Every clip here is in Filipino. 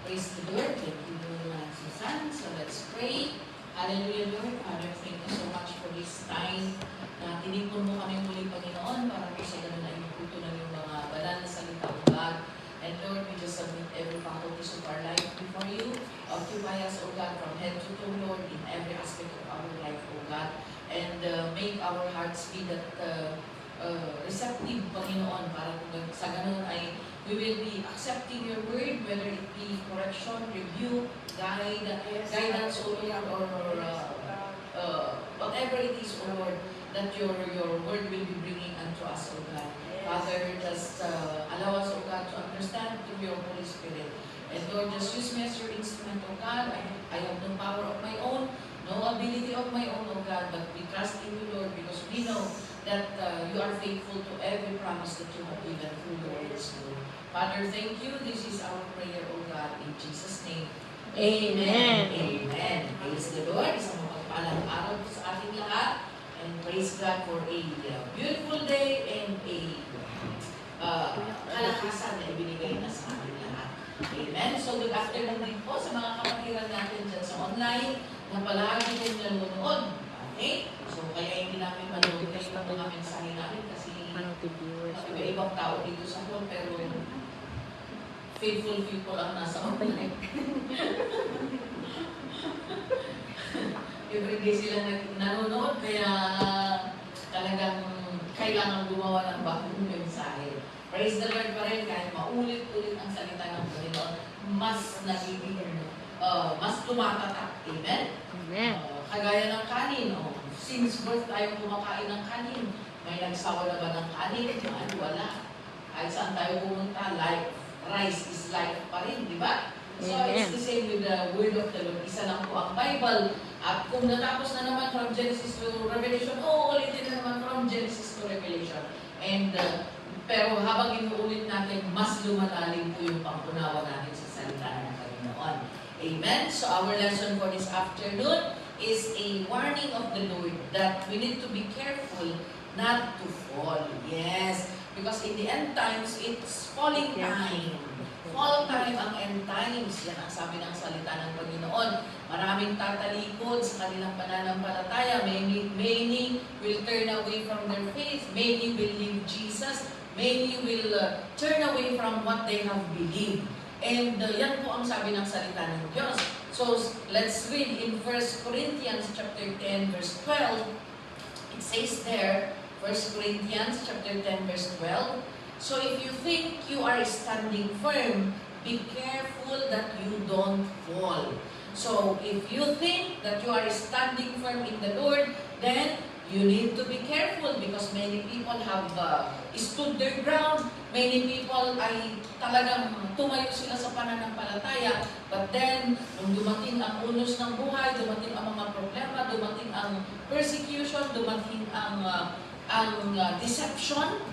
Praise the Lord. Thank you, Susan. So let's pray. Hallelujah, Lord. Father, thank you so much for this time na tinipon mo kami muli, Panginoon, para po sa ganun ay maputunan yung mga banal na salita ng God. And Lord, we just submit every faculties of our life before you. Occupy us, O God, from head to toe, Lord, in every aspect of our life, O God. And make our hearts be that receptive, Panginoon, para sa ganun ay we will be accepting your word, whether it be correction, review, guidance, O Lord, or whatever it is, O Lord, that your word will be bringing unto us, O God. Father, just allow us, O God, to understand through your Holy Spirit. And Lord, just use me as your instrument, O God. I have no power of my own, no ability of my own, O God, but we trust in you, Lord, because we know that you are faithful to every promise that you have given through your words, Lord. Father, thank you. This is our prayer, O God, in Jesus' name. Amen. Amen. Praise the Lord. Isang mapagpalang araw po sa ating lahat. And praise God for a beautiful day and a kalakasan na ibinigay na sa ating lahat. Amen. So good afternoon din po sa mga kapatiran natin dyan sa online na palagi din nanonood. Okay? So kaya hindi namin manood kayo ng mga mensahe namin kasi iba-ibang tao dito sa hall pero faithful people ang nasa online. Everyday sila nanonood kaya talagang kailangan gumawa ng bagong mensahe. Praise the Lord pa rin kahit maulit-ulit ang salita ng Panginoon, mas nagiging, mas tumatatak. Amen? Amen. Kagaya ng kanin, since birth tayo kumakain ng kanin. May nagsawa na ba ng kanin? Wala. Kahit saan tayo pumunta, rice is life pa rin, di ba? So it's the same with the word of the Lord. Isa lang po ang Bible. At kung natapos na naman from Genesis to Revelation, ulitin na naman from Genesis to Revelation. And pero habang inuulit natin, mas lumalalim po yung pang-unawa natin sa salita ng Panginoon. Amen? So our lesson for this afternoon is a warning of the Lord that we need to be careful not to fall. Yes, because in the end times, it's falling time. Fall time ang end times. Yan ang sabi ng salita ng Panginoon. Maraming tatalikod sa kanilang pananampalataya. Many will turn away from their faith. Many will leave Jesus. Many will turn away from what they have believed. And yan po ang sabi ng salita ng Diyos. So let's read in 1 Corinthians chapter 10 verse 12. It says there, 1 Corinthians chapter 10 verse 12, so if you think you are standing firm, be careful that you don't fall. So if you think that you are standing firm in the Lord, then you need to be careful because many people have stood their ground. Many people ay talagang tumayo sila sa pananampalataya. But then, nung dumating ang unos ng buhay, dumating ang mga problema, dumating ang persecution, dumating ang deception,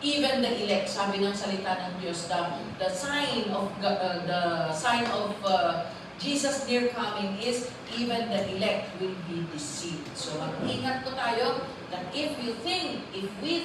even the elect, sabi ng salita ng Diyos, the sign of Jesus' near coming is even the elect will be deceived. So mag-ingat po tayo that if we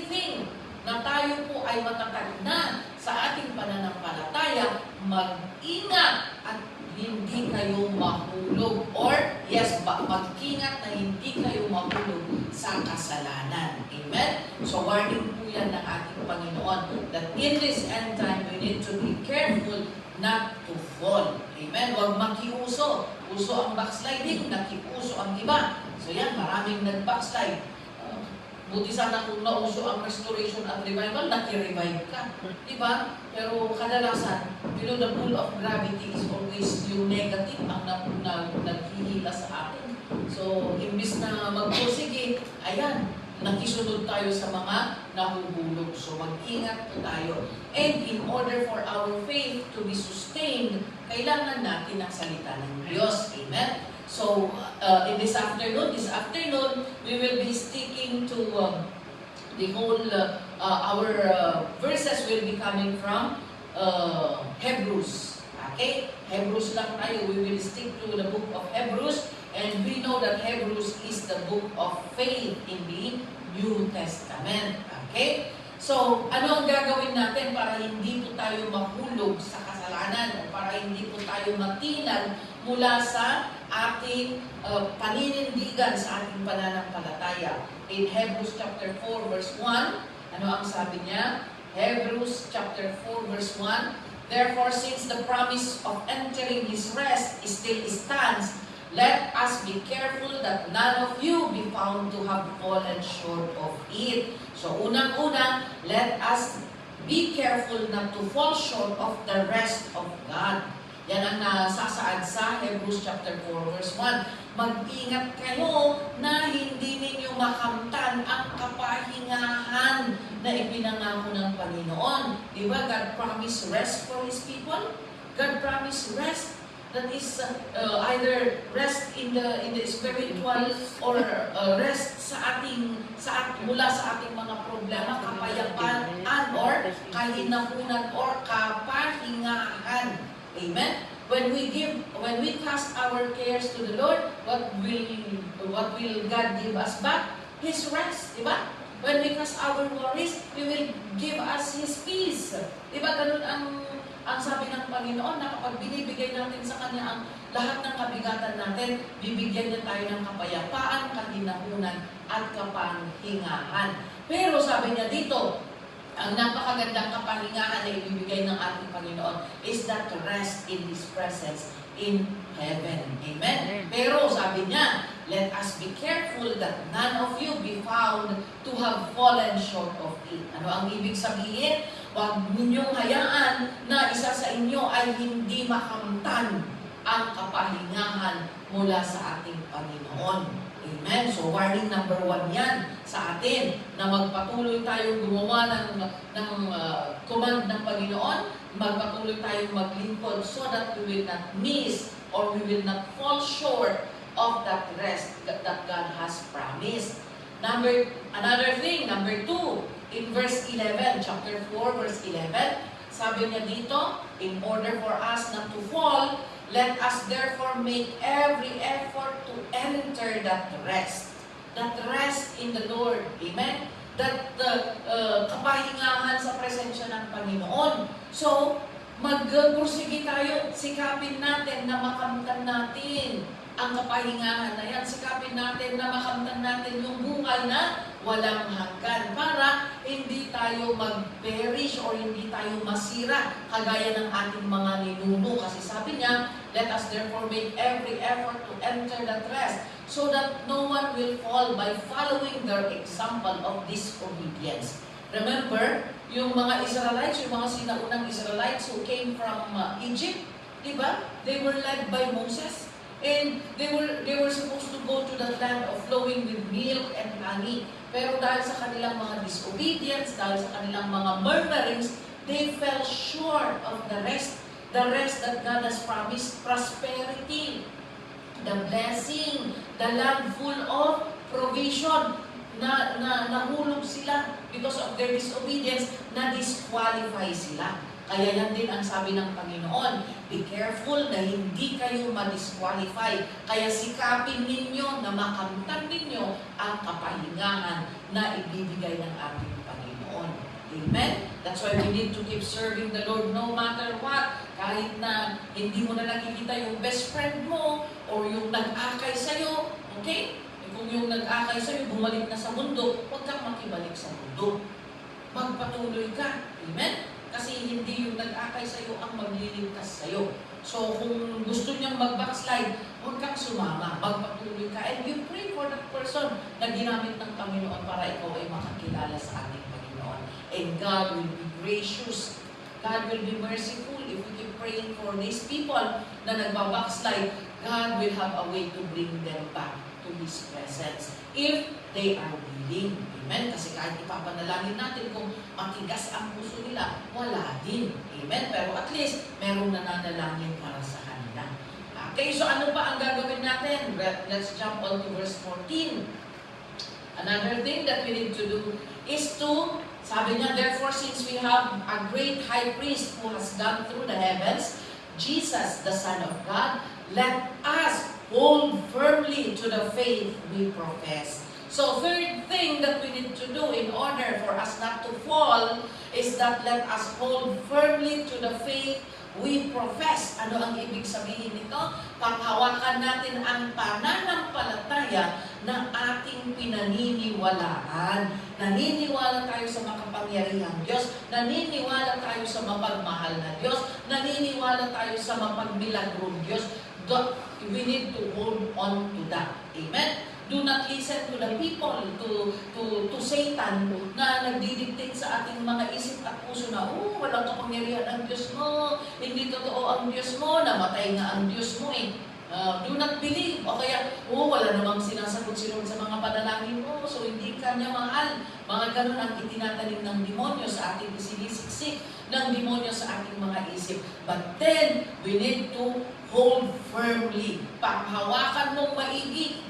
think na tayo po ay matatag na sa ating pananampalataya, mag-ingat at hindi kayo mahulog. Or, yes, mag-ingat na hindi kayo mahulog sa kasalanan. Amen? So, warning po yan ng ating Panginoon that in this end time, we need to be careful not to fall. Amen? Huwag makiuso. Uso ang backsliding, nakiuso ang iba. So yan, maraming nag-backslide. Buti sana kung nauso ang restoration at revival, naki-revive ka. Diba? Pero kadalasan, the pull of gravity is always yung negative ang naghihila sa atin. So, imbis na magpursige, ayan, nakisunod tayo sa mga nahuhulog. So, mag-ingat po tayo. And in order for our faith to be sustained, kailangan natin ang salita ng Diyos. Amen? So, in this afternoon, we will be sticking to the whole, our verses will be coming from Hebrews. Okay? Hebrews lang tayo. We will stick to the book of Hebrews. And we know that Hebrews is the book of faith in the New Testament. Okay? So, ano ang gagawin natin para hindi po tayo mahulog sa kasalanan? kasalanan o para hindi po tayo matinag mula sa ating paninindigan sa ating pananampalataya. In Hebrews chapter 4 verse 1, ano ang sabi niya? Hebrews chapter 4 verse 1, therefore, since the promise of entering His rest still stands, let us be careful that none of you be found to have fallen short of it. So, unang-una, let us be careful not to fall short of the rest of God. Yan ang nasasaad sa Hebrews chapter 4 verse 1. Mag-ingat kayo na hindi ninyo makamtan ang kapahingahan na ipinangako ng Panginoon. Di ba? God promised rest for His people. God promised rest. That is either rest in the spiritual or rest mula sa ating mga problema, kapayapaan or kahinahunan or kapahingahan. Amen. When we cast our cares to the Lord, what will God give us back? His rest, di ba? When we cast our worries, He will give us His peace. Di ba ganun ang sabi ng Panginoon na kapag binibigay natin sa Kanya ang lahat ng kabigatan natin, bibigyan niya tayo ng kapayapaan, kahinahunan, at kapanghingahan. Pero sabi niya dito, ang napakagandang kapahingahan na ibibigay ng ating Panginoon is that to rest in His presence in heaven. Amen? Pero sabi niya, let us be careful that none of you be found to have fallen short of it. Ano ang ibig sabihin? Huwag ninyong hayaan na isa sa inyo ay hindi makamtan ang kapahingahan mula sa ating Panginoon. Amen? So, warning number 1 yan sa atin, na magpatuloy tayong gumawa ng command ng Panginoon, magpatuloy tayong maglingkod so that we will not miss or we will not fall short of that rest that God has promised. Another thing, number 2, in verse 11, chapter 4, verse 11, sabi niya dito, in order for us not to fall, let us therefore make every effort to enter that rest. That rest in the Lord. Amen? That kapahingahan sa presensya ng Panginoon. So, magpursige tayo, sikapin natin na makamtan natin ang kapahingahan na yan. Sikapin natin na makamtan natin yung buhay na walang hanggan para hindi tayo mag-perish or hindi tayo masira kagaya ng ating mga ninuno. Kasi sabi niya, let us therefore make every effort to enter that rest so that no one will fall by following their example of disobedience. Remember, yung mga Israelites, yung mga sinaunang Israelites who came from Egypt, diba? They were led by Moses. And they were supposed to go to the land of flowing with milk and honey. Pero dahil sa kanilang mga disobedience, dahil sa kanilang mga murmurings, they fell short of the rest that God has promised, prosperity, the blessing, the land full of provision. Nahulog sila because of their disobedience, na-disqualify sila. Kaya yan din ang sabi ng Panginoon, be careful na hindi kayo ma-disqualify. Kaya sikapin ninyo na makamtan ninyo ang kapahingahan na ibibigay ng ating Panginoon. Amen? That's why we need to keep serving the Lord no matter what. Kahit na hindi mo na nakikita yung best friend mo or yung nag-akay sa'yo, okay? Kung yung nag-akay sa'yo, bumalik na sa mundo, huwag kang makibalik sa mundo. Magpatuloy ka. Amen? Kasi hindi yung nag-akay sa'yo ang magliligtas sa'yo. So, kung gusto niyang mag-backslide, huwag kang sumama, magpatuloy ka. And you pray for that person na ginamit ng Panginoon para ikaw ay makakilala sa ating Panginoon. And God will be gracious. God will be merciful if we keep praying for these people na nagbabackslide. God will have a way to bring them back to His presence if they are willing. Amen? Kasi kahit ipapanalangin natin kung matigas ang puso nila, wala din. Amen? Pero at least, merong nananalangin para sa kanila. Okay, so ano pa ang gagawin natin? Let's jump on to verse 14. Another thing that we need to do is to, sabi niya, therefore, since we have a great high priest who has gone through the heavens, Jesus, the Son of God, let us hold firmly to the faith we profess. So third thing that we need to do in order for us not to fall is that let us hold firmly to the faith we profess. Ano ang ibig sabihin nito? Panghawakan natin ang pananampalataya na ating pinaniniwalaan. Naniniwala tayo sa makapangyarihang Diyos. Naniniwala tayo sa mapagmahal na Diyos. Naniniwala tayo sa mapagmilagrong Diyos. We need to hold on to that. Amen? Do not listen to the people, to Satan na nagdidictate sa ating mga isip at puso na, walang kapangyarihan ang Diyos mo, hindi totoo ang Diyos mo, namatay nga ang Diyos mo eh. Do not believe. O kaya, wala namang sinasagot sa mga panalangin mo, so hindi ka niya mahal. Mga ganun ang itinatanim ng demonyo sa ating sinisiksik ng demonyo sa ating mga isip. But then, we need to hold firmly. Panghawakan mong maigi,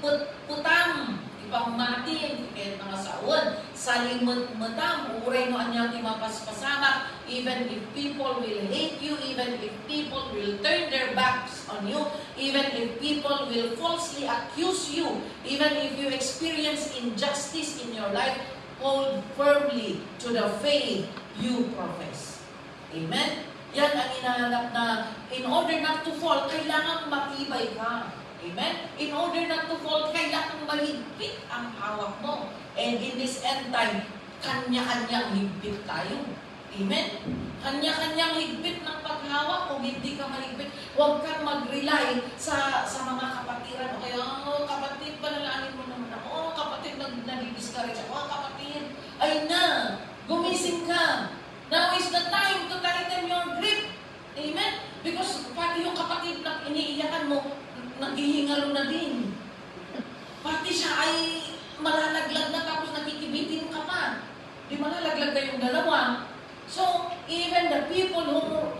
putam, ipangmatin, kahit mga saon, salimut-matam, uray mo anyang timapaspasamak, even if people will hate you, even if people will turn their backs on you, even if people will falsely accuse you, even if you experience injustice in your life, hold firmly to the faith you profess. Amen? Yan ang hinahanap na in order not to fall, kailangan matibay ka. Amen? In order not to fall, kailangan mahigpit ang hawak mo. And in this end time, kanya-kanyang higpit tayo. Amen? Kanya-kanyang higpit ng paghawak. Kung hindi ka mahigpit, huwag kang mag-rely sa mga kapatiran. O kaya, kapatid, panalangin mo naman ako. Kapatid, nag-discourage ako. Kapatid, ay na, gumising ka. Now is the time to tighten your grip. Amen? Because pati yung kapatid na iniiyakan mo, naghihingalo na din. Pati siya ay malalaglag na tapos nakikibitin ka pa. Di malalaglag na yung dalawa. So, even the people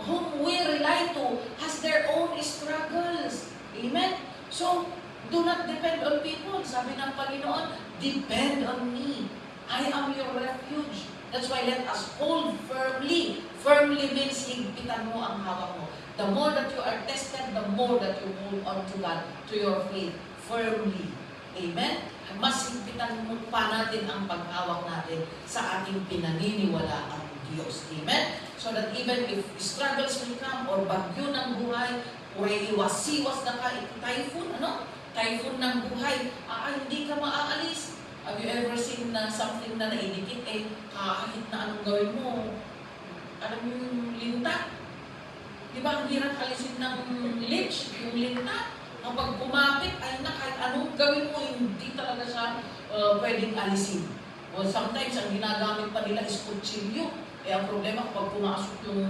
whom we rely to has their own struggles. Amen? So, do not depend on people. Sabi ng Panginoon, depend on me. I am your refuge. That's why let us hold firmly. Firmly means higpitan mo ang hawak mo. The more that you are tested, the more that you hold on to God, to your faith, firmly. Amen? Mas higpitan mo pa natin ang paghawak natin sa ating pinaniniwalaang Diyos. Amen? So that even if struggles will come or bagyo ng buhay, o iwas-iwas na ka, typhoon, typhoon ng buhay, hindi ka maaalis. Have you ever seen something na naidikit, kahit na anong gawin mo, alam mo yung linta? Di ba, ang hirap alisin ng leech, yung linta? Kapag kumapit, ay na, kahit anong gawin mo, hindi talaga siya pwedeng alisin. O sometimes, ang ginagamit pa nila is kutsilyo. Ang problema, kapag pumasok yung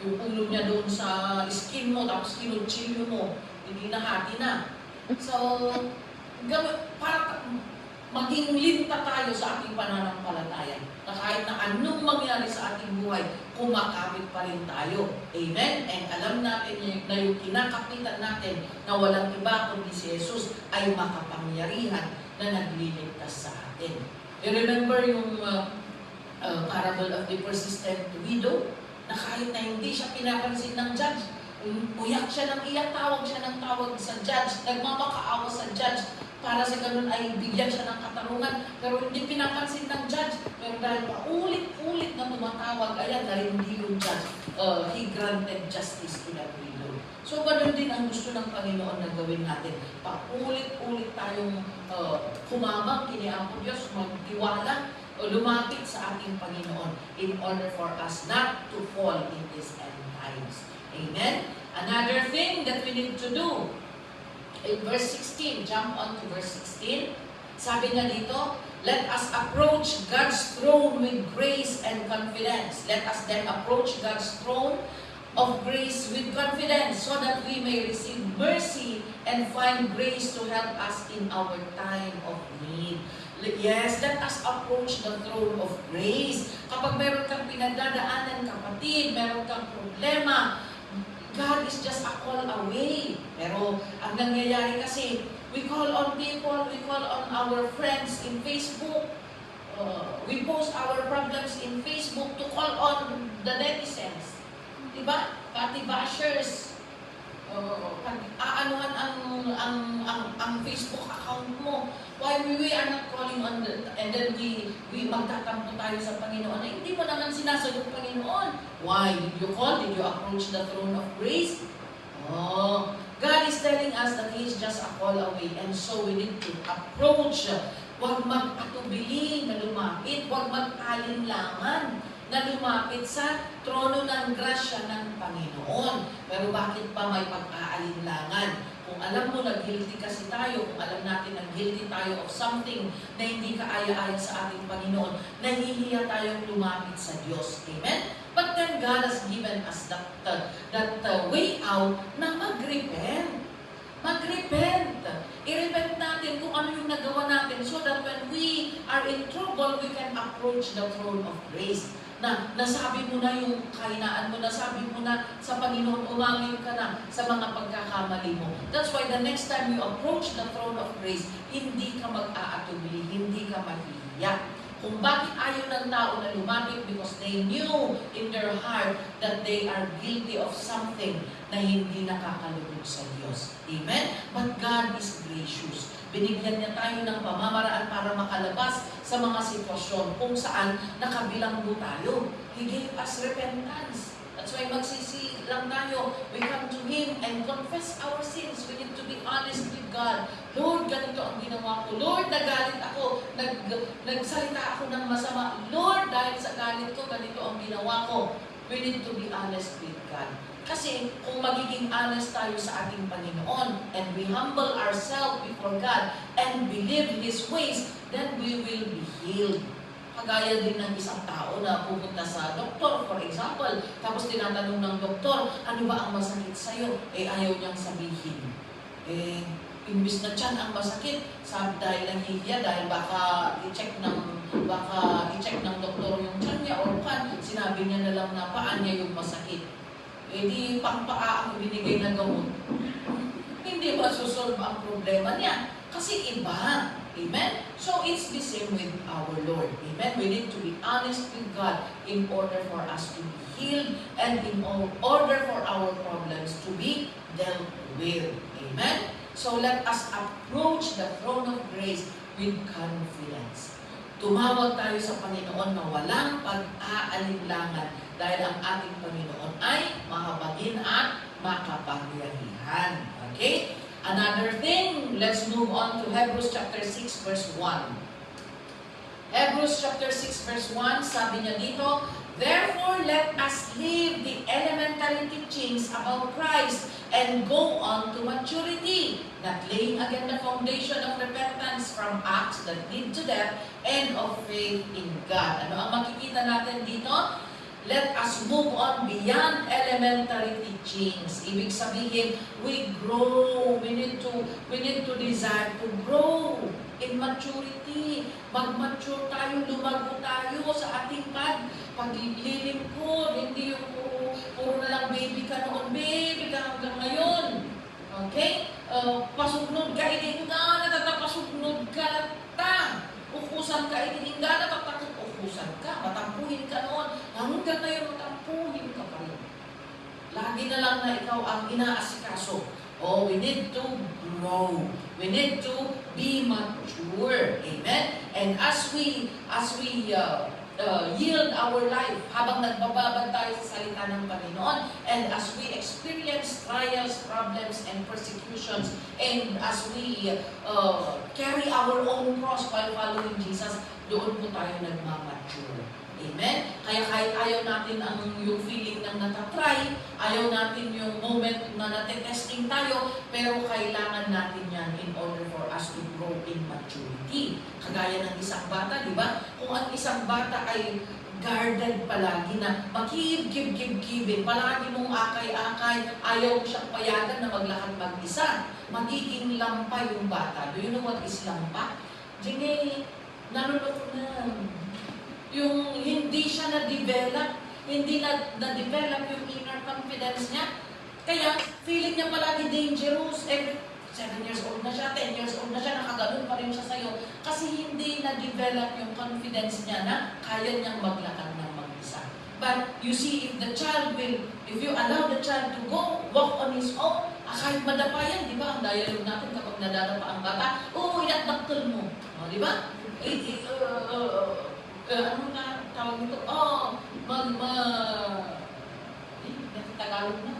ulo niya doon sa skin mo, tapos kinutsilyo mo, hindi nahati na. So, para maging linta tayo sa ating pananampalataya. Na kahit na anong mangyari sa ating buhay, kumakapit pa rin tayo. Amen? And alam natin na yung kinakapitan natin na walang iba kundi si Jesus ay makapangyarihan na nagliligtas sa atin. You remember yung parable of the persistent widow? Na kahit na hindi siya pinapansin ng judge, uyak siya ng iyak, tawag siya ng tawag sa judge, nagmamakaawa sa judge, para sa ganun ay bigyan siya ng katarungan, pero hindi pinapansin ng judge. Pero dahil paulit-ulit na tumatawag, ayan, narindi yung judge. He granted justice to that widow. So, ganun din ang gusto ng Panginoon na gawin natin. Paulit-ulit tayong kumamang, kiniampo Diyos, magtiwala, lumapit sa ating Panginoon in order for us not to fall in these end times. Amen? Another thing that we need to do, in verse 16, jump on to verse 16. Sabi nga dito, let us approach God's throne with grace and confidence. Let us then approach God's throne of grace with confidence so that we may receive mercy and find grace to help us in our time of need. Yes, let us approach the throne of grace. Kapag meron kang pinagdadaanan, kapatid, meron kang problema, God is just a call away. Pero ang nangyayari kasi, we call on people, we call on our friends in Facebook, we post our problems in Facebook to call on the netizens. Diba? Pati bashers. Aanuhan ang Facebook account mo. Why we are not calling on and then we magtatampo tayo sa Panginoon na hindi mo naman sinasagot Panginoon. Why? Did you call? Did you approach the throne of grace? Oh, God is telling us that He is just a call away, and so we need to approach. Huwag mag-atubili na lumapit, huwag mag-alinlangan na lumapit sa trono ng grasya ng Panginoon. Pero bakit pa may pag-aalinlangan? Kung alam mo na guilty kasi tayo, kung alam natin na guilty tayo of something na hindi kaaya-aya sa ating Panginoon, nahihiya tayong lumapit sa Diyos. Amen? But then God has given us that way out na mag-repent. Mag-repent. I-repent natin kung ano yung nagawa natin so that when we are in trouble, we can approach the throne of grace. Na nasabi mo na yung kahinaan mo, nasabi mo na sa Panginoon, umangin ka na sa mga pagkakamali mo. That's why the next time you approach the throne of grace, hindi ka mag-aatubili, hindi ka mahihiya. Kung bakit ayaw ng tao na lumapit, because they knew in their heart that they are guilty of something na hindi nakakalugod sa Diyos. Amen? But God is gracious. Binigyan niya tayo ng pamamaraan para makalabas sa mga sitwasyon kung saan nakabilanggo tayo. He gave us repentance. That's why magsisi lang tayo. We come to Him and confess our sins. We need to be honest with God. Lord, ganito ang ginawa ko. Lord, nagalit ako. Nagsalita ako ng masama. Lord, dahil sa galit ko, ganito ang ginawa ko. We need to be honest with God. Kasi kung magiging honest tayo sa ating Panginoon and we humble ourselves before God and believe His ways, then we will be healed. Kagaya din ng isang tao na pupunta sa doktor, for example, tapos tinatanong ng doktor, ano ba ang masakit sa'yo? Ayaw niyang sabihin. Imbis na tiyan ang masakit, sabi dahil nahihiya, dahil baka i-check ng doktor yung tiyan niya or kan, sinabi niya na lang na paan niya yung masakit. Di pang-paa ang binigay na gamot. Hindi masusolve ang problema niya. Kasi iba. Amen? So it's the same with our Lord. Amen? We need to be honest with God in order for us to be healed and in order for our problems to be dealt with. Amen? So let us approach the throne of grace with confidence. Tumawag tayo sa Panginoon na walang pag-aalinlangan dahil ang ating Panginoon ay mahabagin at makapangyarihan. Okay? Another thing, let's move on to Hebrews chapter 6 verse 1. Hebrews chapter 6 verse 1, sabi niya dito, therefore let us leave the elementary teachings about Christ and go on to maturity, not laying again the foundation of repentance from acts that lead to death and of faith in God. Ano ang makikita natin dito? Let us move on beyond elementary teachings. Ibig sabihin, we grow. We need to desire to grow in maturity. Mag-mature tayo, lumago tayo sa ating paglilingkod. Hindi yung puro na lang baby ka noon, baby ka hanggang ngayon. Okay? Pasugnod ka, ininga, natatapasugnod ka ta. Ukusan ka, ininga, natatakot usan ka, matampuhin ka noon, hanggang ngayon matampuhin ka pa rin. Lagi na lang na ikaw ang inaasikaso. Oh, we need to grow. We need to be mature. Amen? And as we yield our life habang nagbababad tayo sa salita ng Panginoon, and as we experience trials, problems, and persecutions, and as we carry our own cross while following Jesus, doon po tayo nagmamature. Amen? Kaya kahit ayaw natin yung feeling ng natatry, ayaw natin yung moment na natetesting tayo, pero kailangan natin yan in order for us to grow in maturity. Kagaya ng isang bata, di ba? Kung ang isang bata ay guarded palagi na makikib-kib-kibin, palagi mong akay-akay, ayaw mo siyang payagan na maglakad mag-isa, magiging lampa yung bata. Do you know what is lampa? Jene, naluloko na. Yung hindi siya na-develop, hindi na-develop yung inner confidence niya. Kaya, feeling niya palagi dangerous. Every 7 years old na siya, 10 years old na siya, nakaganon pa rin siya sa'yo. Kasi hindi na-develop yung confidence niya na kaya niyang maglakad ng mag-isa. But, you see, if you allow the child to go, walk on his own, Kahit madapa yan, di ba? Ang dialogue natin kapag nadadapa ang bata, oo, inakdaktal mo. Di ba? Ano na tawag nito? Tagalog na.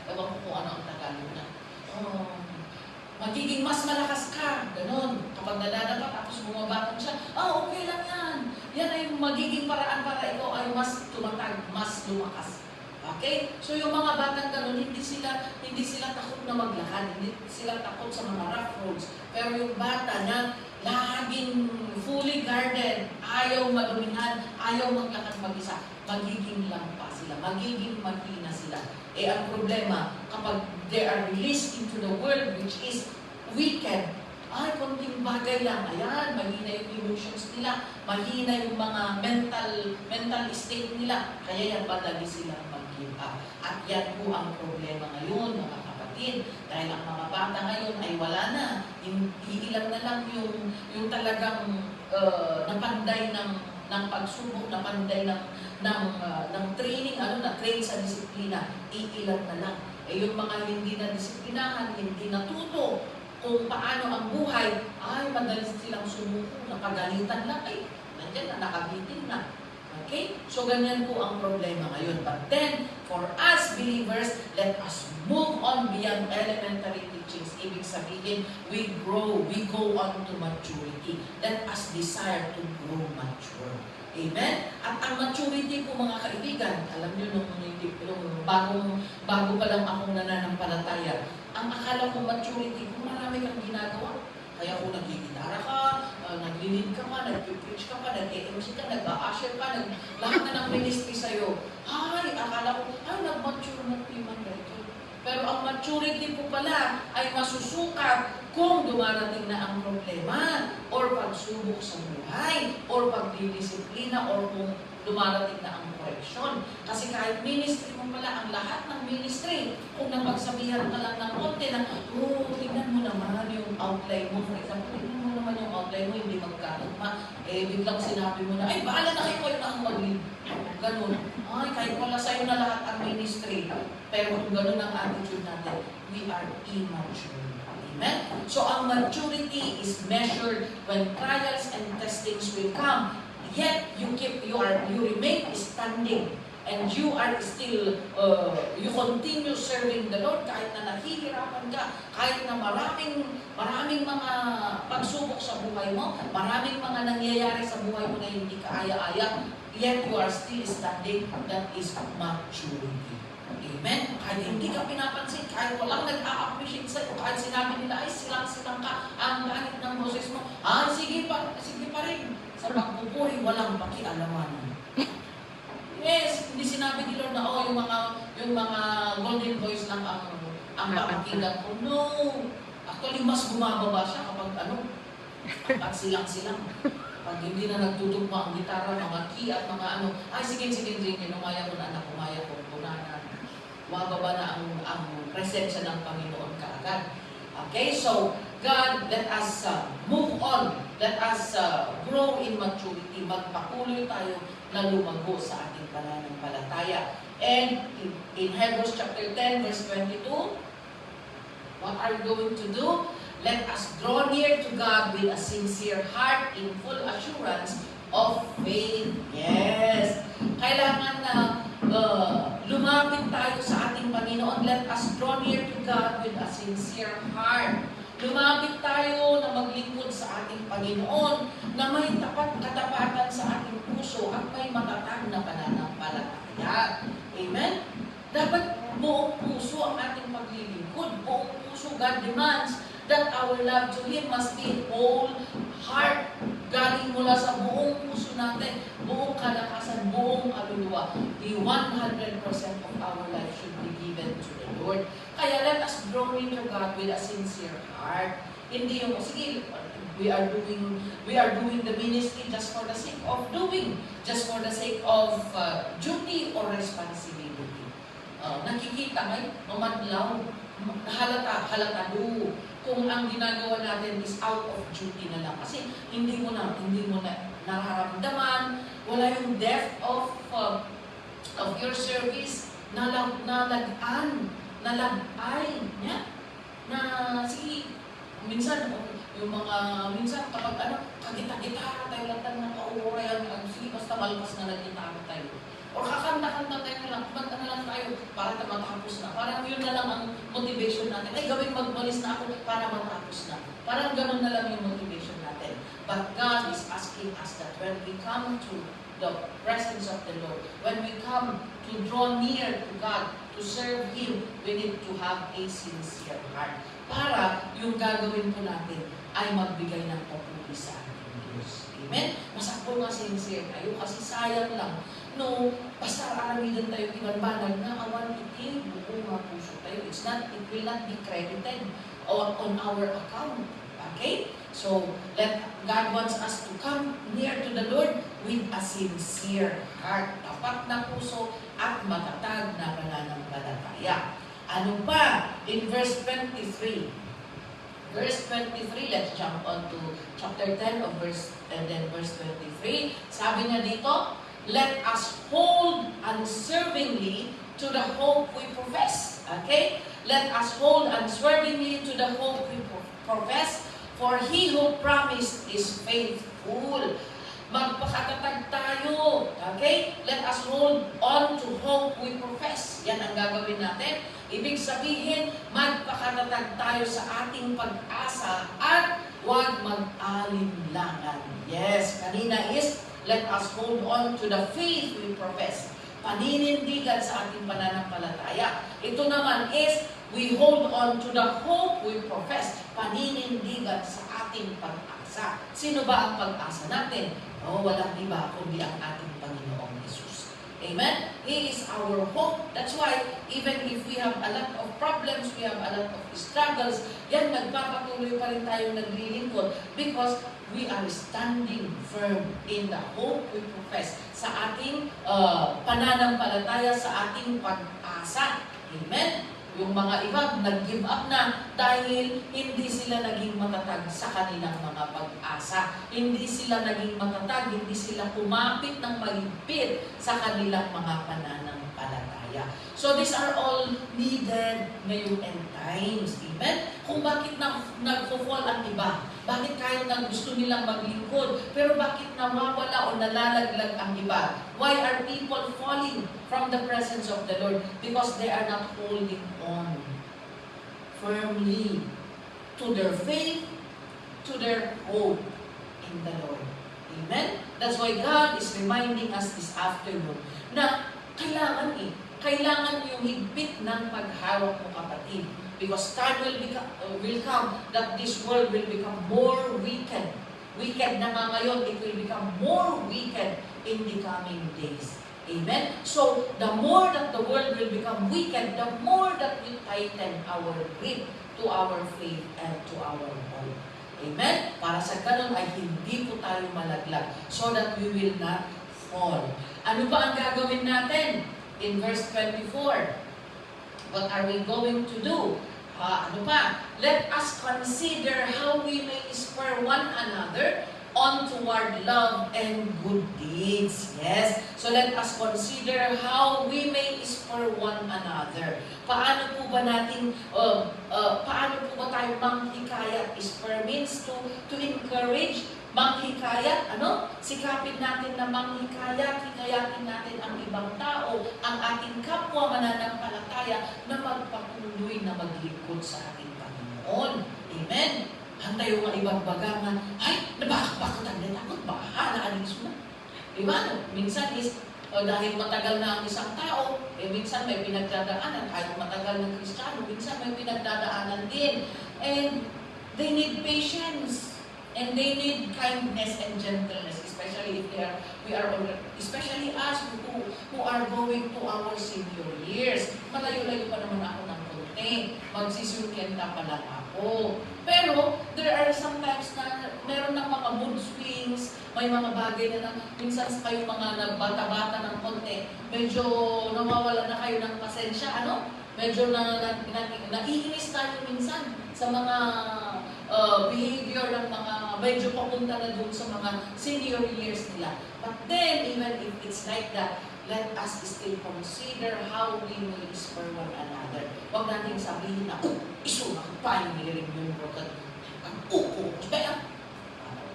Ewan ko kung ano ang Tagalog na. Magiging mas malakas ka. Ganon. Kapag nadadapa, tapos bumabatong siya, okay lang yan. Yan ay magiging paraan para ikaw ay mas tumatag, mas lumakas. Okay? So yung mga batang ganun, hindi sila takot na maglakad, hindi sila takot sa mga rough roads. Pero yung bata na laging fully guarded, ayaw madumihan, ayaw maglakad mag-isa, magiging lampa sila, magiging mahina sila. Ang problema, kapag they are released into the world which is wicked, konting bagay lang, ayan, mahina yung emotions nila, mahina yung mga mental state nila, kaya yan madali silang mag-give up. At yan po ang problema ngayon, mga kapatid, dahil ang mga bata ngayon ay wala na, iilan na lang yung talagang napanday ng pagsubok, napanday ng training, train sa disiplina, iilan na lang. Yung mga hindi na disiplinahan, hindi natuto kung paano ang buhay, madali silang sumuko, napagalitan lang, nandiyan na, nakabitin na. Okay? So, ganyan po ang problema ngayon. But then, for us believers, let us move on beyond elementary teachings. Ibig sabihin, we grow, we go on to maturity. Let us desire to grow mature. Amen? At ang maturity po, mga kaibigan, alam nyo, nung bago pa lang akong nananampalataya, ang akala ko maturity, kung marami kang ginagawa. Kaya kung nagigitara ka, naglilid ka pa, nag-preach ka pa, nag-MC ka, nag-usher ka, lahat na ng ministry sa'yo. Akala ko, nag-mature na piman dito. Pero ang maturity po pala ay masusukat kung dumarating na ang problema, or pagsubok sa buhay, or pagdidisiplina, or kung dumarating na ang correction. Kasi kahit ministry mo pala, ang lahat ng ministry, kung napagsabihan ka lang ng konti na, tingnan mo naman yung outline mo. For example, tingnan mo naman yung outline mo, hindi magkatugma. Biglang sinabi mo na, bahala na kayo na ang mag-lead. Ganun. Kahit wala sa'yo na lahat ang ministry. Pero kung ganun ang attitude natin, we are immature. Amen? So, ang maturity is measured when trials and testings will come. Yet, you remain standing, and you are still, you continue serving the Lord kahit na nahihirapan ka, kahit na maraming mga pagsubok sa buhay mo, maraming mga nangyayari sa buhay mo na hindi ka aya-aya, yet you are still standing. That is maturity. Amen? Kahit hindi ka pinapansin, kahit walang nag-a-appreciate sa'yo, kahit sinabi nila, silang-silang ka, ang langit ng boses mo, sige pa rin. Sa pagpupuri, walang pakialaman. Yes, hindi sinabi ni Lord na, yung mga golden boys lang ang pakinggan ko. No! Actually, mas bumababa siya kapag silang-silang. Pag hindi na nagtutugma ang gitara, mga key at mga sige, umaya ko na anak, umaya ko, punanan. Bumababa na ang presensya ng Panginoon kaagad. Okay, so, God, let us move on. Let us grow in maturity. Magpakuloy tayo na lumago sa ating pananampalataya. And in Hebrews chapter 10, verse 22, what are we going to do? Let us draw near to God with a sincere heart in full assurance of faith. Yes! Kailangan na lumapit tayo sa ating Panginoon. Let us draw near to God with a sincere heart. Lumapit tayo na maglingkod sa ating Panginoon na may katapatan sa ating puso at may matatag na pananampalataya. Amen? Dapat buong puso ang ating paglilingkod. Buong puso, God demands that our love to Him must be whole heart. Galing mula sa buong puso natin, buong kalakasan, buong kaluluwa. The 100% of our life should be given to the Lord. Kaya let us draw near to God with a sincere heart. Hindi yung, sige, we are doing the ministry just for the sake of doing, just for the sake of duty or responsibility. Nakikita ngayon, mamadlaw, halatado, kung ang ginagawa natin is out of duty na lang. Kasi hindi mo na nararamdaman, wala yung depth of your service, nalagaan. nalabay niya na sige, minsan minsan kapag kagita-gita tayo lang tayo nakauurayan, sige basta malpas na nagkita tayo. O kakanta-kanta tayo lang, kumanta na lang tayo para matapos na. Parang yun na lang ang motivation natin. Ay, gawin magbalis na ako para matapos na. Parang ganun na lang yung motivation natin. But God is asking us that when we come to the presence of the Lord, when we come to draw near to God, to serve Him, we need to have a sincere heart. Para yung gagawin po natin ay magbigay ng papuri sa ating Diyos. Amen? Masakpo nga sincere tayo kasi sayang lang. No, basta aramidan tayo ibanbanag na awan iti, buong mga puso tayo. It will not be credited on our account. Okay? So, God wants us to come near to the Lord with a sincere heart. Tapat na puso at matatag na pananampalataya. Ano pa? In verse 23. Verse 23, let's jump on to chapter 10 of verse 23. Sabi niya dito, let us hold unswervingly to the hope we profess. Okay? Let us hold unswervingly to the hope we profess, for He who promised is faithful. Magpakatatag tayo. Okay? Let us hold on to hope we profess. Yan ang gagawin natin. Ibig sabihin, magpakatatag tayo sa ating pag-asa at huwag mag-alinlangan. Yes, kanina is, let us hold on to the faith we profess. Paninindigan sa ating pananampalataya. Ito naman is, we hold on to the hope we profess. Paninindigan sa ating pag-asa. Sino ba ang pag-asa natin? Walang iba kundi ang ating Panginoong Hesus. Amen? He is our hope. That's why, even if we have a lot of problems, we have a lot of struggles, yan, nagpapatuloy pa rin tayo naglilingkod because we are standing firm in the hope we profess sa ating pananampalataya, sa ating pag-asa. Amen? Yung mga iba, nag-give up na dahil hindi sila naging matatag sa kanilang mga pag-asa. Hindi sila naging matatag, hindi sila kumapit ng mahigpit sa kanilang mga pananampalataya. So these are all needed ngayon end times. Amen? Kung bakit nag-fall ang iba, bakit kahit na gusto nilang maglingkod, pero bakit nawawala o nalalaglag ang iba? Why are people falling from the presence of the Lord? Because they are not holding on firmly to their faith, to their hope in the Lord. Amen? That's why God is reminding us this afternoon na kailangan yung higpit ng paghawak mo, kapatid. Because time will come that this world will become more wicked. Wicked na nga ngayon, it will become more wicked in the coming days. Amen? So, the more that the world will become wicked, the more that we tighten our grip to our faith and to our hope. Amen? Para sa ganun ay hindi po tayo malaglag so that we will not fall. Ano ba ang gagawin natin? In verse 24, what are we going to do? Ano pa? Let us consider how we may spur one another on toward love and good deeds. Yes. So let us consider how we may spur one another. Paano po ba tayo manghikayat? Spur means to encourage, manghikayat, sikapin natin na manghikayat, hikayatin natin ang ibang tao, ang ating kapwa mananampalataya na magpatuloy na maglingkod sa ating Panginoon. Amen? Hantay yung ibang bagangan, ay, nabakabakutan din ako, bahala, na. Diba? Minsan is, dahil matagal na ang isang tao, minsan may pinagdadaanan, kahit matagal ng Kristiyano, minsan may pinagdadaanan din. And they need patience. And they need kindness and gentleness, especially if especially us who are going to our senior years. Malayo-layo pa naman ako ng konti. Magsisukyenta pa lang ako. Pero, there are sometimes na meron ng mga mood swings, may mga bagay na minsan kayo mga nagbata-bata ng konti, medyo nawawala na kayo ng pasensya, Medyo naiinis tayo minsan sa mga behavior ng mga medyo papunta na doon sa mga senior years nila. But then, even if it's like that, let us still consider how we will spur one another. Huwag natin sabihin na, iso na pa yung nililig yung broken. Ang uko. Kaya,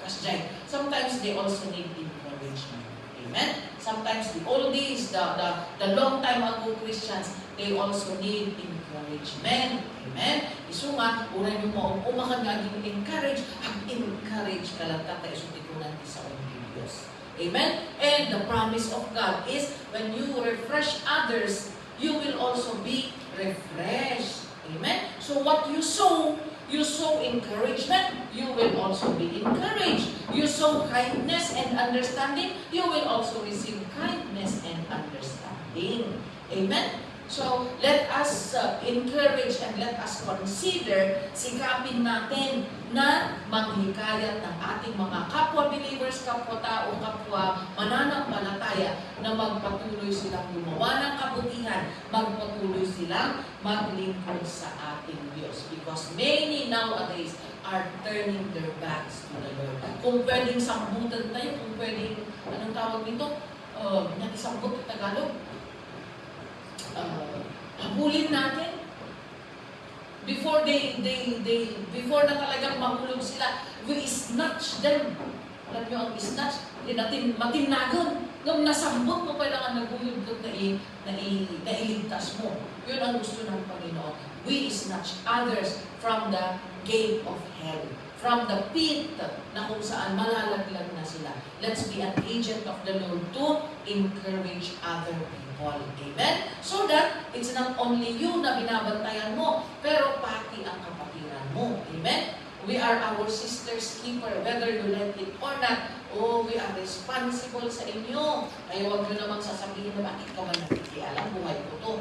kasi sometimes they also need encouragement. Amen? Sometimes the oldies, the long time ago Christians, they also need encouragement. Amen? Iso nga, unay nyo mo, umakan nga encourage, encourage ka lang tatay, iso tikunan ti sa Diyos. Amen? And the promise of God is, when you refresh others, you will also be refreshed. Amen? So what you sow encouragement, you will also be encouraged. You sow kindness and understanding, you will also receive kindness and understanding. Amen? So, let us encourage and let us consider, sikapin natin na maghikayat ng ating mga kapwa believers, kapwa tao, kapwa mananampalataya na magpatuloy silang gumawa ng kabutihan, magpatuloy silang maglingkod sa ating Diyos. Because many nowadays are turning their backs to the Lord. Kung pwedeng sambutan tayo, kung pwedeng, anong tawag nito? Natisambut sa Tagalog? Habulin natin before before na talagang mahulog sila, we snatch them. Alam nyo ang snatch, matinagon. Nung nasambot mo, kailangan nagulog doon na iligtas mo. Yun ang gusto ng Panginoon. We snatch others from the gate of hell, from the pit na kung saan malalaglag na sila. Let's be an agent of the Lord to encourage other people. Amen? So that it's not only you na binabantayan mo, pero pati ang kapatiran mo. Amen? We are our sister's keeper, whether you like it or not. Oh, we are responsible sa inyo. Kaya huwag nyo namang sasabihin na bakit ka ba nakikialam, buhay ko to.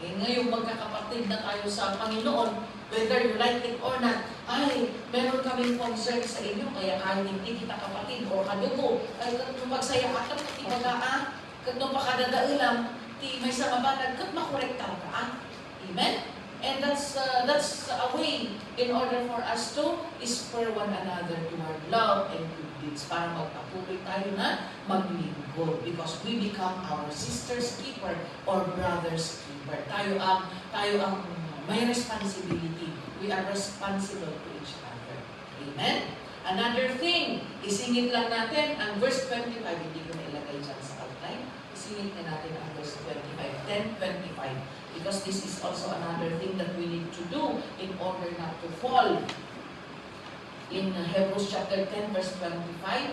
Eh, ngayong magkakapatid na tayo sa Panginoon, whether you like it or not, ay, meron kaming concern sa inyo, kaya kahit hindi kita kapatid o kadugo, ay kung magsaya ka, pati bagaan, kung pakadadailam, ti may sa mabanag, kung makorektar ka. Amen? And that's a way in order for us to spur one another toward love and good deeds para magpatuloy tayo na maglingkod because we become our sister's keeper or brother's keeper. Tayo ang may responsibility. We are responsible to each other. Amen? Another thing, isingit lang natin ang verse 25. Hindi ko na ilagay dyan sa outline. Isingit na natin ang verse 25. 10:25. Because this is also another thing that we need to do in order not to fall. In Hebrews chapter 10 verse 25.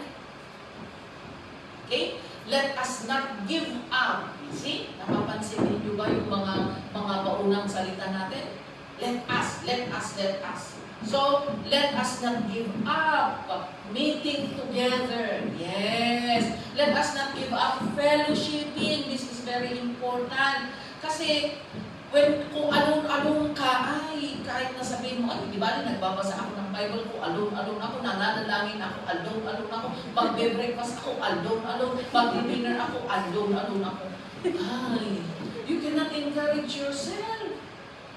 Okay? Let us not give up. See? Napapansin niyo ba yung mga paunang salita natin? Let us. So, let us not give up meeting together. Yes. Let us not give up fellowshipping. This is very important. Kasi, kung along-along ka, ay, kahit na sabihin mo, ay, di ba, nagbabasa ako ng Bible ko, along-along ako, nananalangin ako, along-along ako, magbe-breakfast ako, along-along, mag-dinner ako, along-along ako. Ay, you cannot encourage yourself.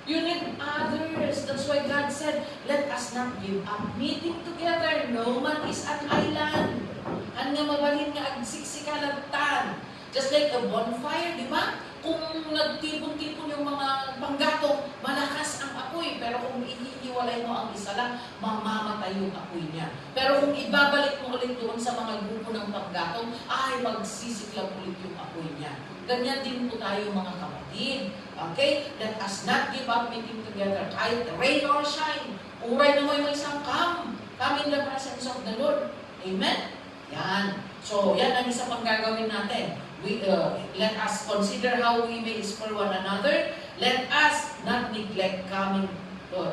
You need others. That's why God said, let us not give up meeting together. No man is an island. Ang nga mabalin nga, agsiksikalagtan. Just like a bonfire, di ba? Kung nagtipon-tipon yung mga panggatong, malakas ang apoy. Pero kung ihihiwalay mo ang isa lang, mamamatay yung apoy niya. Pero kung ibabalik mo ulit doon sa mga grupo ng panggatong, ay magsisiklang ulit yung apoy niya. Ganyan din po tayo mga kapatid. Okay? Let us not give up meeting together. Kahit rain or shine. Uray na may isang come in the presence of the Lord. Amen? Yan. So, yan ang isa pang gagawin natin. Let us consider how we may spur one another. Let us not neglect coming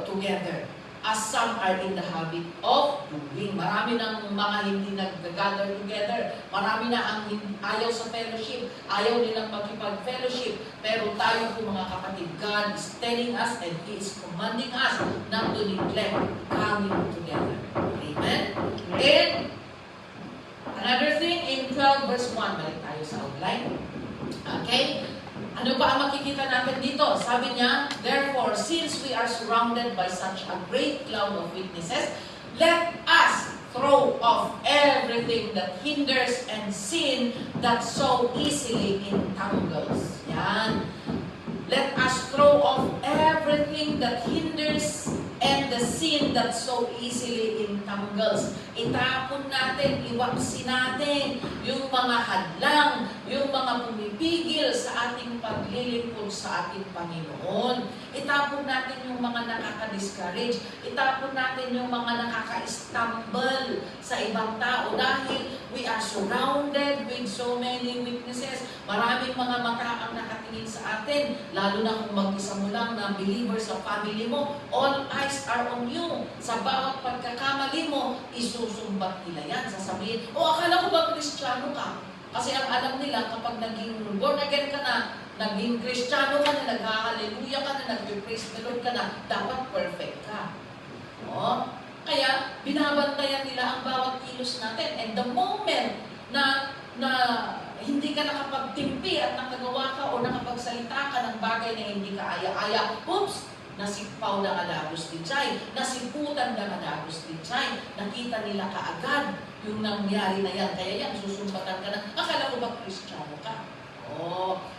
together, as some are in the habit of doing. Marami ng mga hindi nag-gather together. Marami na ang ayaw sa fellowship. Ayaw nilang makipag-fellowship. Pero tayo po mga kapatid, God is telling us and He is commanding us not to neglect coming together. Amen? And another thing, in 12 verse 1, balik tayo sa outline. Okay? Ano ba ang makikita natin dito? Sabi niya, therefore, since we are surrounded by such a great cloud of witnesses, let us throw off everything that hinders and sin that so easily entangles. Yan. Let us throw off everything everything that hinders and the sin that so easily entangles. Itapon natin, iwaksi natin yung mga hadlang, yung mga pumipigil sa ating paglilingkod sa ating Panginoon. Itapon natin yung mga nakaka-discourage. Itapon natin yung mga nakaka-stumble sa ibang tao dahil we are surrounded with so many witnesses. Maraming mga mata ang nakatingin sa atin, lalo na kung mag-isa mo lang na believer sa family mo, all eyes are on you. Sa bawat pagkakamali mo, isusumbat nila yan. Sasabihin, akala ko ba Kristiyano ka? Kasi ang alam nila, kapag naging born again ka na, naging Kristiyano ka na, nag-hallelujah ka na, nag-praise the Lord ka na, dapat perfect ka. Kaya, binabantayan nila ang bawat kilos natin. And the moment na hindi ka nakapagtimpi at nakagawa ka o nakapagsalita ka ng bagay na hindi ka aya-aya, oops! Nasipaw na Agapos ni Chay, nasiputan na Agapos ni Chay, nakita nila kaagad yung nangyari na yan. Kaya yan, susumbatan ka na, akala ko ba Kristiyano ka?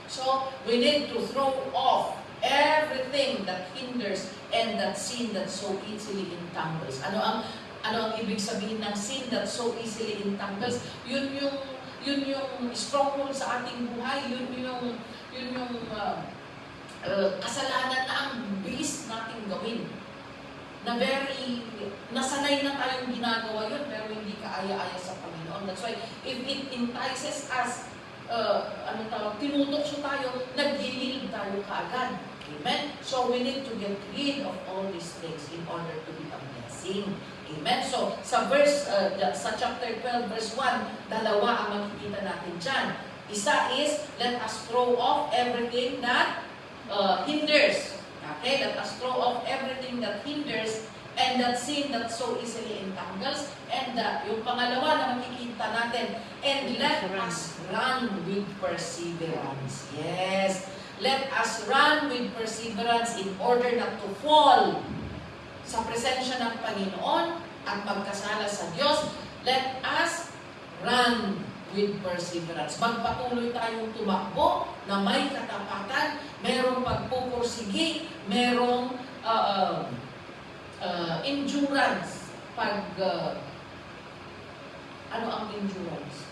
So, we need to throw off everything that hinders and that sin that so easily entangles. Ano ang ibig sabihin ng sin that so easily entangles? Yun yung stronghold sa ating buhay, yun yung kasalanan na ang bilis nating gawin. Nasanay na tayong ginagawa yun, pero hindi ka aya-aya sa Panginoon. That's why, if it entices us, tinutokso tayo, nag-yield tayo kaagad. Amen? So, we need to get rid of all these things in order to be a blessing. Amen? So, sa chapter 12, verse 1, dalawa ang makikita natin dyan. Isa is, let us throw off everything that hinders. Okay? Let us throw off everything that hinders and that sin that so easily entangles. And yung pangalawa na makikita natin, and let us run with perseverance. Yes. Let us run with perseverance in order not to fall sa presensya ng Panginoon at magkasala sa Diyos. Let us run with perseverance. Magpatuloy tayong tumakbo na may katapatan, merong pagpupursigi, merong endurance. Ano ang endurance?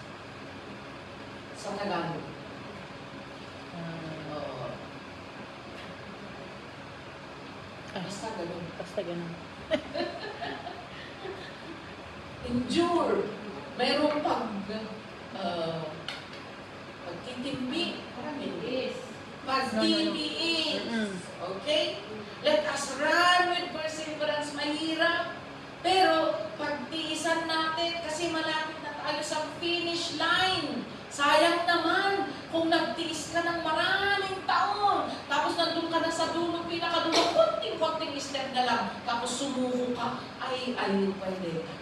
Sa Tagalog. Basta ganun. Endure. Mayroong pagtitimpi. Pagtitiis. Okay? Let us run with perseverance. Mahirap. Pero pagtiisan natin kasi malapit na tayo sa finish line. Sayang naman kung nagtiis ka ng maraming taon, tapos nandun ka na sa dulo, pinakadulo, konting step na lang, tapos sumuko ka, ay pwede ka.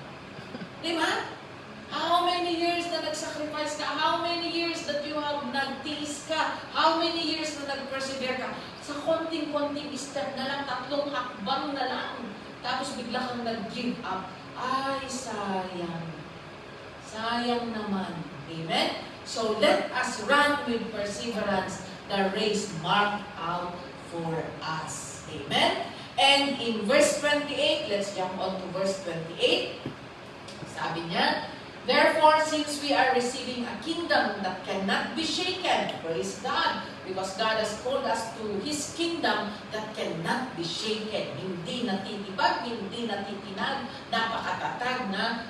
Di ba? How many years na nag-sacrifice ka? How many years that you have nagtiis ka? How many years na nag-persevere ka? Sa konting step na lang, 3 hakbang na lang, tapos bigla kang nag-give up. Ay, sayang. Sayang naman. Amen? So, let us run with perseverance the race marked out for us. Amen? And in verse 28, let's jump on to verse 28. Sabi niya, therefore, since we are receiving a kingdom that cannot be shaken, praise God, because God has called us to His kingdom that cannot be shaken. Hindi natitibag, hindi natitinag, napakatatag na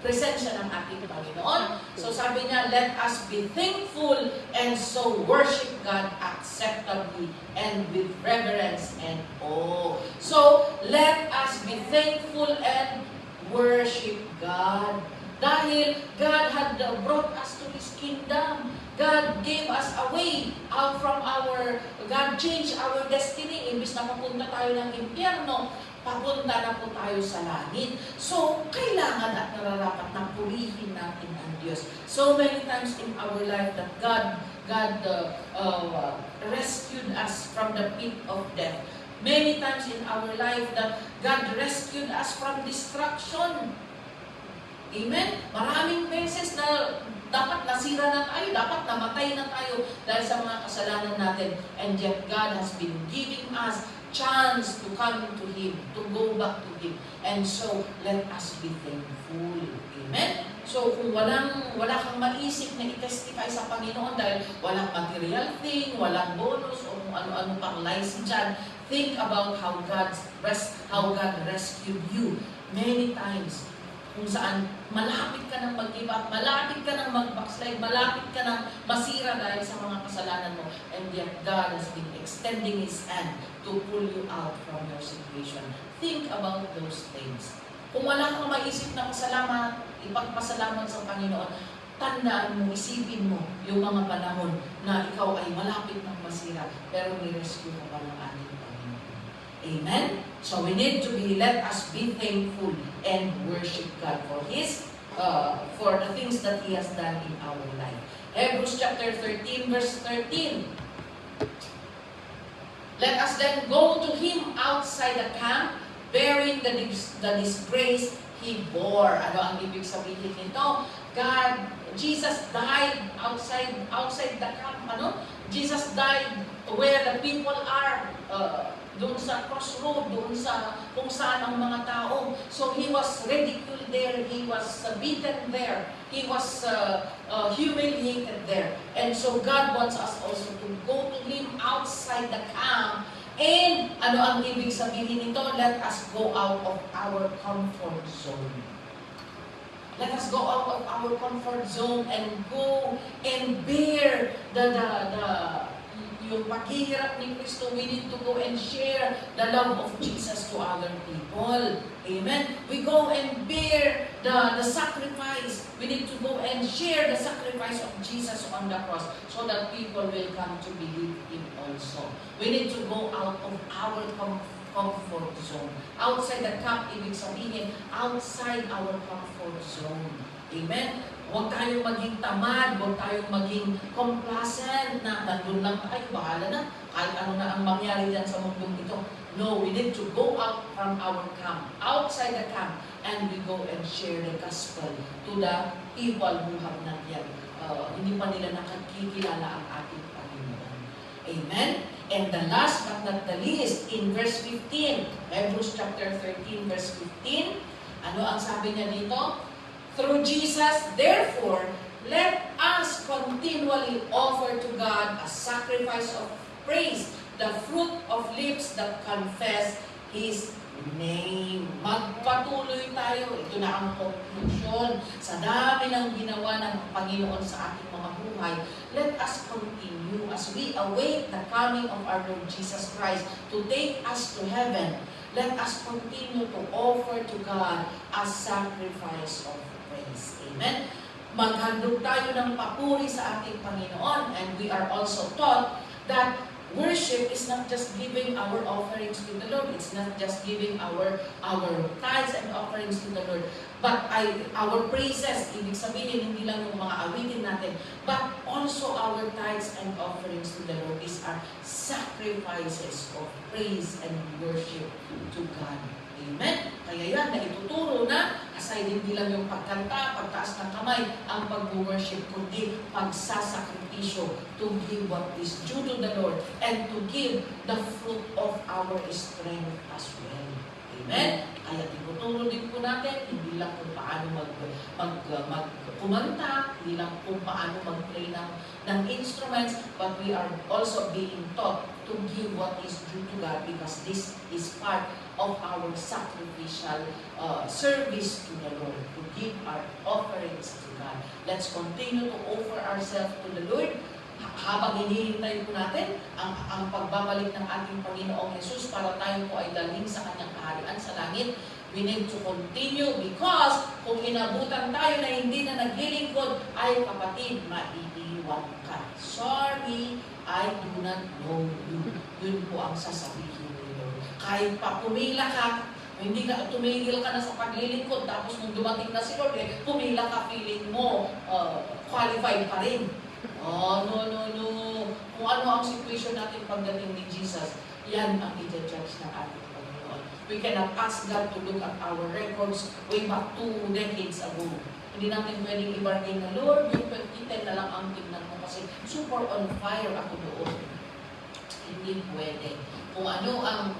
presensya ng ating Panginoon. So sabi niya, let us be thankful and so worship God acceptably and with reverence and awe. So, let us be thankful and worship God. Dahil God had brought us to His kingdom. God gave us a way out from God changed our destiny. Imbis na papunta tayo ng impyerno, papunta na po tayo sa langit. So, kailangan at nararapat na purihin natin ang Diyos. So many times in our life that God rescued us from the pit of death. Many times in our life that God rescued us from destruction. Amen? Maraming beses na dapat nasira na tayo, dapat namatay na tayo dahil sa mga kasalanan natin. And yet God has been giving us chance to come to Him, to go back to Him. And so, let us be thankful. Amen? So, kung wala kang maisip na i-testify sa Panginoon dahil walang material thing, walang bonus, o kung ano-ano pang lies dyan, think about how God rescued you many times. Kung saan malapit ka nang mag-give up, malapit ka nang mag-backslide, malapit ka nang masira dahil sa mga kasalanan mo. And yet God has been extending His hand to pull you out from your situation. Think about those things. Kung wala kang maisip na pasalamat, ipagpasalamat sa Panginoon, tandaan mo, isipin mo yung mga panahon na ikaw ay malapit ng masira, pero ni-rescue mo pa ng ating Panginoon. Amen? So we need to let us be thankful and worship God for the things that He has done in our life. Hebrews chapter 13, verse 13. Let us then go to Him outside the camp, bearing the disgrace He bore. Ano ang ibig sabihin nito? Jesus died outside the camp. Jesus died where the people are, doon sa crossroad, doon sa kung saan ang mga tao. So He was ridiculed there, He was beaten there, He was humiliated there. And so God wants us also to go to Him outside the camp. And ano ang ibig sabihin nito? Let us go out of our comfort zone. Let us go out of our comfort zone and go and bear yung paghihirap ni Kristo. We need to go and share the love of Jesus to other people. Amen? We go and bear the sacrifice. We need to go and share the sacrifice of Jesus on the cross so that people will come to believe Him also. We need to go out of our comfort zone. Outside the camp, ibig sabihin, outside our comfort zone. Amen? Huwag tayong maging tamad, huwag tayong maging complacent na nandun lang tayo, bahala na, kahit ano na ang mangyari dyan sa mundong ito. No, we need to go out from our camp, outside the camp, and we go and share the gospel to the people who have not yet, hindi pa nila nakakikilala ang ating Panginoon. Amen? And the last but not the least, in verse 15, Hebrews chapter 13, verse 15, ano ang sabi niya dito? Through Jesus, therefore, let us continually offer to God a sacrifice of praise, the fruit of lips that confess His name. Magpatuloy tayo. Ito na ang conclusion. Sa dami ng ginawa ng Panginoon sa ating mga buhay, let us continue as we await the coming of our Lord Jesus Christ to take us to heaven. Let us continue to offer to God a sacrifice of praise. Amen? Maghandog tayo ng papuri sa ating Panginoon, and we are also taught that worship is not just giving our offerings to the Lord. It's not just giving our tithes and offerings to the Lord. But our praises, ibig sabihin, hindi lang yung mga awitin natin, but also our tithes and offerings to the Lord is our sacrifices of praise and worship to God. Amen? Kaya yan, na ituturo na, aside hindi lang yung pagkanta, pagtaas ng kamay, ang pag-worship, kundi pagsasakripisyo to give what is due to the Lord and to give the fruit of our strength as well. Amen? Kaya tinuturo din po natin, hindi lang kung paano kumanta, hindi lang kung paano mag-play ng instruments, but we are also being taught to give what is due to God because this is part of our sacrificial service to the Lord, to give our offerings to God. Let's continue to offer ourselves to the Lord habang hinihintay po natin ang pagbabalik ng ating Panginoong Jesus para tayo po ay dalhin sa Kanyang kaharian sa langit. We need to continue because kung inabutan tayo na hindi na naglilingkod, ay kapatid, maiiwan ka. Sorry, I do not know you. Yun po ang sasabihin ni Lord. Kahit pa pumila ka, hindi ka, tumigil ka na sa paglilingkod, tapos nung dumating na si Lord, pumila ka, feeling mo, qualified pa rin. Oh, no. Kung ano ang situation natin pagdating ni Jesus, yan ang i-judge ng ating Panginoon. We cannot ask God to look at our records way back 2 decades ago. Hindi natin pwedeng i-bargain na, Lord, yung 2010 na lang ang tingnan mo kasi super on fire ako doon. Hindi pwede. Kung ano ang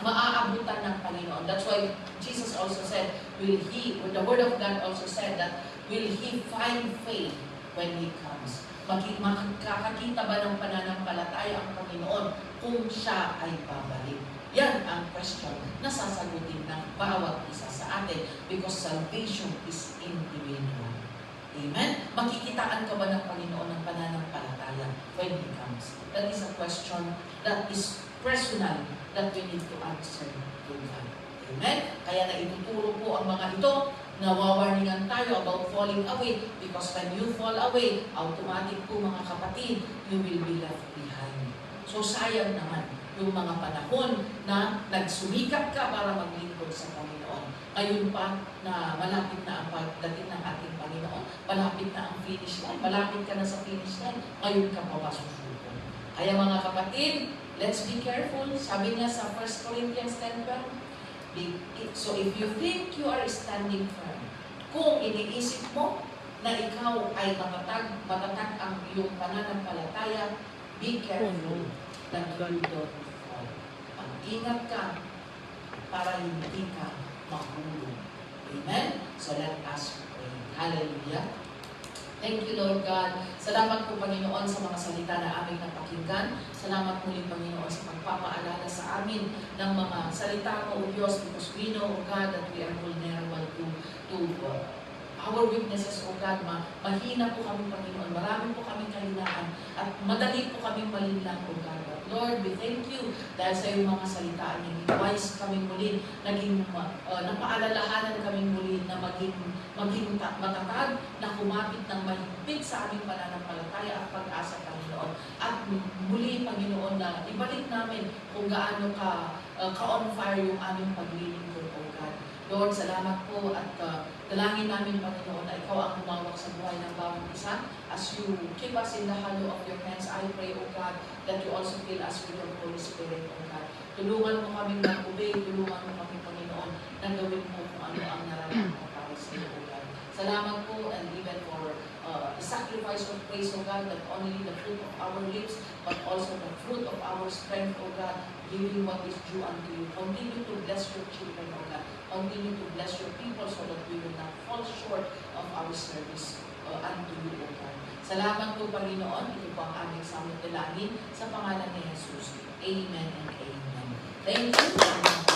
maaabutan ng Panginoon. That's why Jesus also said, the Word of God also said that, will He find faith when He comes? Makakakita ba ng pananampalataya ang Panginoon kung siya ay babalik? Yan ang question na sasagutin ng bawat isa sa atin because salvation is individual. Amen? Makikitaan ka ba ng Panginoon ng pananampalataya when He comes? That is a question that is personal that we need to answer to God. Amen? Kaya na ituturo po ang mga ito, nawawarningan tayo about falling away because when you fall away, automatic po mga kapatid, you will be left behind. So sayang naman yung mga panahon na nagsumikap ka para maglingkod sa Panginoon. Ngayon pa na malapit na ang pagdating ng ating Panginoon, malapit na ang finish line, malapit ka na sa finish line, ngayon ka pa masusuko. Kaya mga kapatid, let's be careful. Sabi niya sa 1 Corinthians 10:12, so if you think you are standing firm, kung iniisip mo na ikaw ay matatag ang iyong pananampalataya, be careful that you don't fall. Mag-ingat ka para hindi ka mahulog. Amen? So let us pray. Hallelujah. Thank you, Lord God. Salamat po, Panginoon, sa mga salita na aming napakinggan. Salamat muli, Panginoon, sa pagpapaalala sa amin ng mga salita mo, O Diyos, because we know, O God, that we are vulnerable to our weaknesses, O God. Mahina po kami, Panginoon. Marami po kami kahinaan at madali po kami malinlang, O God. But Lord, we thank you dahil sa iyong mga salita, naging wise kami muli, naging napaalalahanan kami muli na maging matatag, na kumapit ng mahigpit sa aming pananampalataya at pag-asa, Panginoon. At muli, Panginoon, na ibalik namin kung gaano ka-on fire yung aming paglilingkod, O God. Lord, salamat po at dalangin namin, Panginoon, na ikaw ang humawak sa buhay ng bawat isa. As you keep us in the hollow of your hands, I pray, O God, that you also fill us with your Holy Spirit, O God. Tulungan mo kami mag-obey, tulungan mo kami, Panginoon, na gawin mo kung ano ang nararamdaman ko para sa iyo, O God. Salamat po and even for the sacrifice of praise, O God, that only the fruit of our lips, but also the fruit of our strength, O God, giving what is due unto you. Continue to bless your children, O God. Continue to bless your people so that we will not fall short of our service unto you, O God. Salamat po, Panginoon. Ito po ang aming samot dalangin sa pangalan ni Jesus. Amen and amen. Thank you.